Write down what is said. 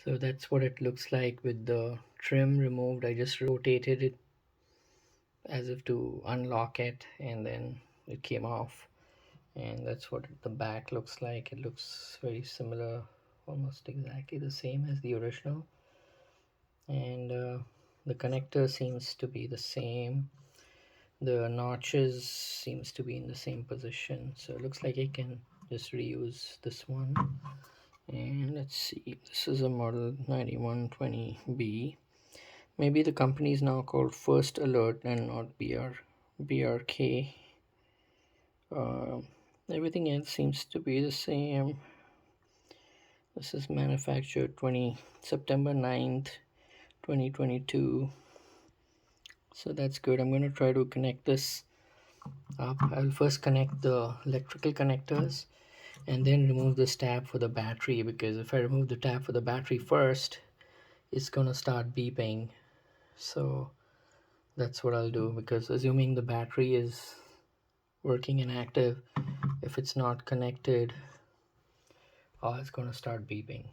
So that's what it looks like with the trim removed. I just rotated it as if to unlock it, and then it came off. And that's what the back looks like. It looks very similar, almost exactly the same as the original. And the connector seems to be the same. The notches seems to be in the same position, so it looks like I can just reuse this one. And let's see, this is a model 9120B. Maybe the company is now called First Alert and not BRK. uh, Everything else seems to be the same. This is manufactured September 9th 2022. So that's good. I'm going to try to connect this up. I'll first connect the electrical connectors and then remove this tab for the battery, because if I remove the tab for the battery first, it's going to start beeping. So that's what I'll do, because assuming the battery is working and active, if it's not connected, it's going to start beeping.